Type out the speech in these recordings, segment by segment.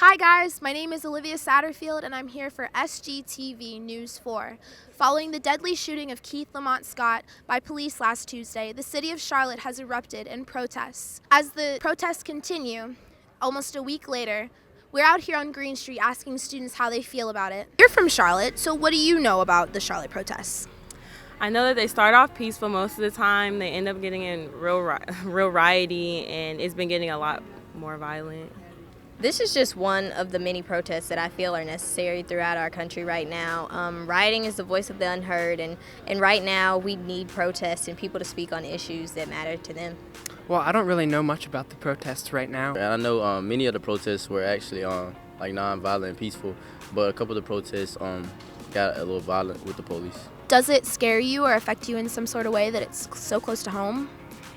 Hi guys, my name is Olivia Satterfield and I'm here for SGTV News 4. Following the deadly shooting of Keith Lamont Scott by police last Tuesday, the city of Charlotte has erupted in protests. As the protests continue, almost a week later, we're out here on Greene Street asking students how they feel about it. You're from Charlotte, so what do you know about the Charlotte protests? I know that they start off peaceful most of the time. They end up getting in real rioty, and it's been getting a lot more violent. This is just one of the many protests that I feel are necessary throughout our country right now. Rioting is the voice of the unheard, and right now we need protests and people to speak on issues that matter to them. Well, I don't really know much about the protests right now. And I know many of the protests were actually non-violent and peaceful, but a couple of the protests got a little violent with the police. Does it scare you or affect you in some sort of way that it's so close to home?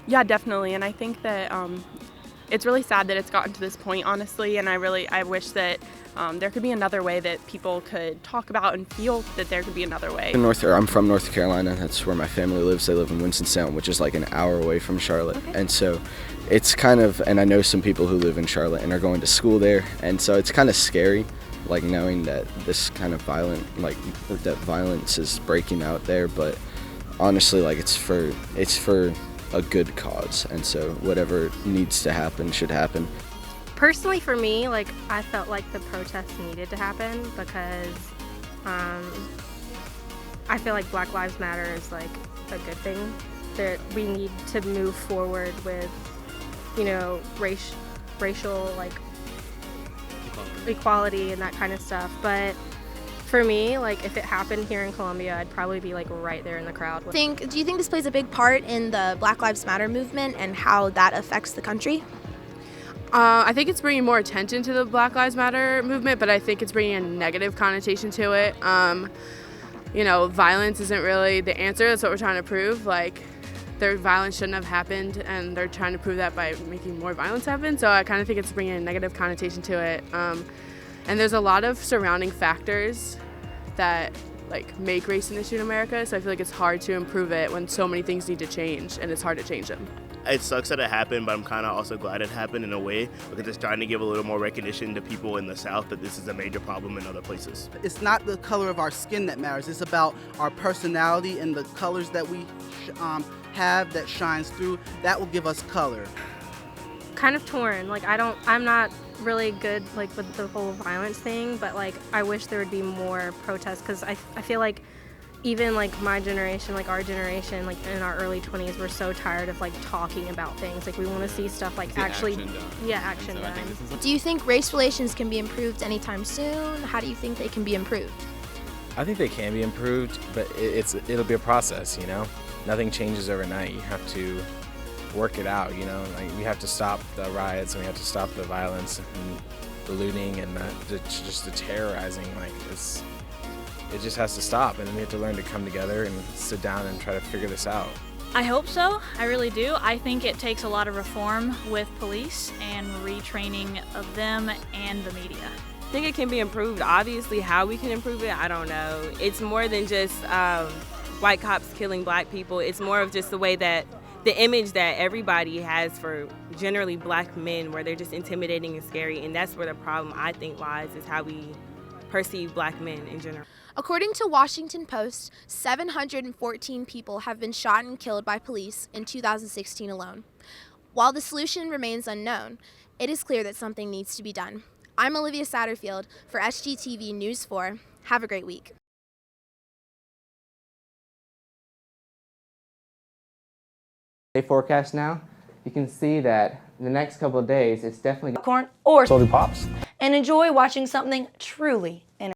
Yeah, definitely, and I think that it's really sad that it's gotten to this point, honestly, and I wish that there could be another way that people could talk about and feel that there could be another way. I'm from North Carolina. That's where my family lives. They live in Winston St, which is like an hour away from Charlotte. Okay. And so it's kind of, and I know some people who live in Charlotte and are going to school there, and so it's kind of scary, like knowing that this kind of that violence is breaking out there. But honestly, like it's for a good cause, and so whatever needs to happen should happen. Personally, for me, I felt like the protests needed to happen because I feel like Black Lives Matter is like a good thing. That we need to move forward with, racial equality and that kind of stuff. But for me, if it happened here in Columbia, I'd probably be right there in the crowd. Do you think this plays a big part in the Black Lives Matter movement and how that affects the country? I think it's bringing more attention to the Black Lives Matter movement, but I think it's bringing a negative connotation to it. Violence isn't really the answer. That's what we're trying to prove. Their violence shouldn't have happened, and they're trying to prove that by making more violence happen. So I kind of think it's bringing a negative connotation to it. And there's a lot of surrounding factors that make race an issue in America, so I feel like it's hard to improve it when so many things need to change, and it's hard to change them. It sucks that it happened, but I'm kind of also glad it happened in a way because it's trying to give a little more recognition to people in the South that this is a major problem in other places. It's not the color of our skin that matters. It's about our personality and the colors that we have that shines through. That will give us color. Kind of torn. I'm not really good with the whole violence thing, but I wish there would be more protests because I feel like even my generation, our generation, in our early 20s, we're so tired of talking about things. We want to see stuff actually action done. Yeah, action done. Do you think race relations can be improved anytime soon? How do you think they can be improved? I think they can be improved, but it'll be a process, Nothing changes overnight. You have to work it out, we have to stop the riots and we have to stop the violence and the looting and just the terrorizing. It just has to stop, and then we have to learn to come together and sit down and try to figure this out. I hope so. I really do. I think it takes a lot of reform with police and retraining of them and the media. I think it can be improved. Obviously, how we can improve it, I don't know. It's more than just white cops killing black people. It's more of just the way that the image that everybody has for generally black men, where they're just intimidating and scary, and that's where the problem, I think, lies, is how we perceive black men in general. According to Washington Post, 714 people have been shot and killed by police in 2016 alone. While the solution remains unknown, it is clear that something needs to be done. I'm Olivia Satterfield for SGTV News 4. Have a great week. Forecast now, you can see that in the next couple of days, it's definitely popcorn or salty pops, and enjoy watching something truly